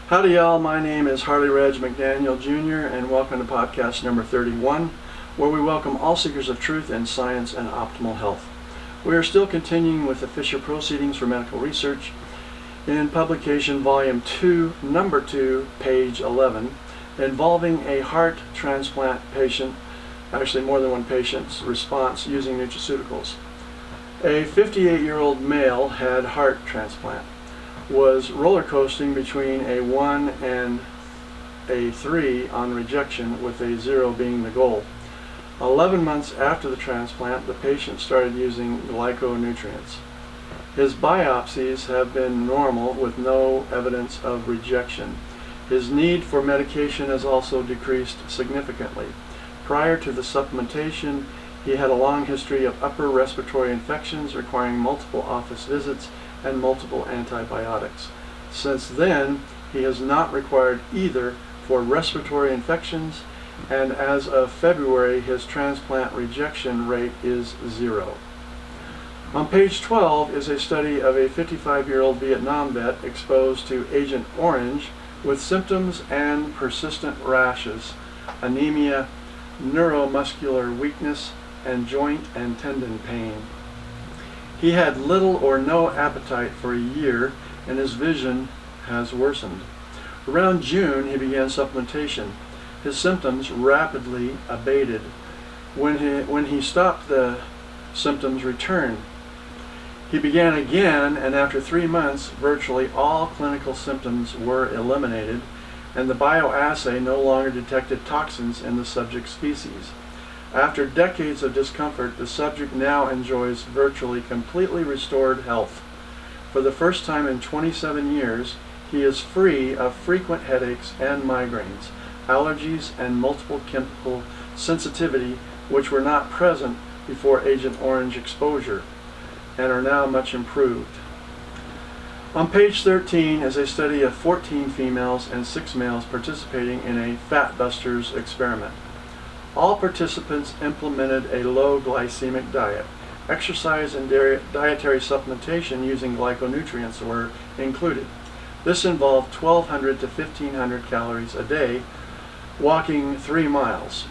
Howdy y'all, my name is Harley Reg McDaniel Jr. and welcome to podcast number 31, where we welcome all seekers of truth in science and optimal health. We are still continuing with the Fisher Proceedings for Medical Research in publication volume 2, number 2, page 11, involving a heart transplant patient, actually more than one patient's response using nutraceuticals. A 58-year-old male had heart transplant, was roller coasting between a 1 and a 3 on rejection, with a 0 being the goal. 11 months after the transplant, the patient started using glyco nutrients. His biopsies have been normal with no evidence of rejection. His need for medication has also decreased significantly. Prior to the supplementation, he had a long history of upper respiratory infections requiring multiple office visits and multiple antibiotics. Since then, he has not required either for respiratory infections, and as of February, his transplant rejection rate is 0. On page 12 is a study of a 55-year-old Vietnam vet exposed to Agent Orange with symptoms and persistent rashes, anemia, neuromuscular weakness, and joint and tendon pain. He had little or no appetite for a year, and his vision has worsened. Around June, he began supplementation. His symptoms rapidly abated. When he stopped, the symptoms returned. He began again, and after 3 months, virtually all clinical symptoms were eliminated, and the bioassay no longer detected toxins in the subject species. After decades of discomfort, the subject now enjoys virtually completely restored health. For the first time in 27 years, he is free of frequent headaches and migraines, allergies, and multiple chemical sensitivity, which were not present before Agent Orange exposure, and are now much improved. On page 13 is a study of 14 females and 6 males participating in a Fat Busters experiment. All participants implemented a low glycemic diet. Exercise and dietary supplementation using glyconutrients were included. This involved 1,200 to 1,500 calories a day, walking 3 miles.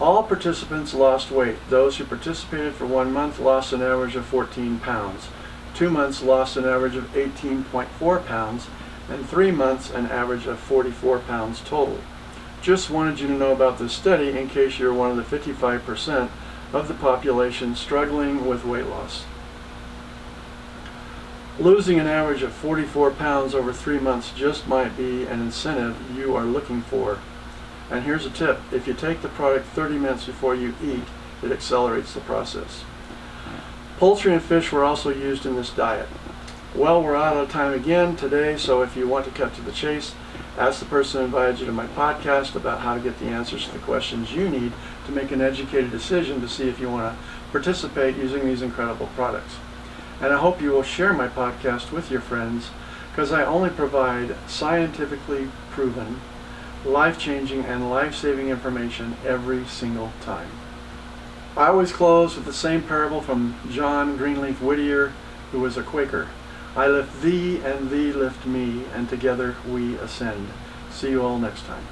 All participants lost weight. Those who participated for 1 month lost an average of 14 pounds. 2 months lost an average of 18.4 pounds, and 3 months an average of 44 pounds total. Just wanted you to know about this study in case you're one of the 55% of the population struggling with weight loss. Losing an average of 44 pounds over 3 months just might be an incentive you are looking for. And here's a tip: if you take the product 30 minutes before you eat, it accelerates the process. Poultry and fish were also used in this diet. Well, we're out of time again today, so if you want to cut to the chase, ask the person who invited you to my podcast about how to get the answers to the questions you need to make an educated decision to see if you want to participate using these incredible products. And I hope you will share my podcast with your friends, because I only provide scientifically proven, life-changing, and life-saving information every single time. I always close with the same parable from John Greenleaf Whittier, who was a Quaker. I lift thee, and thee lift me, and together we ascend. See you all next time.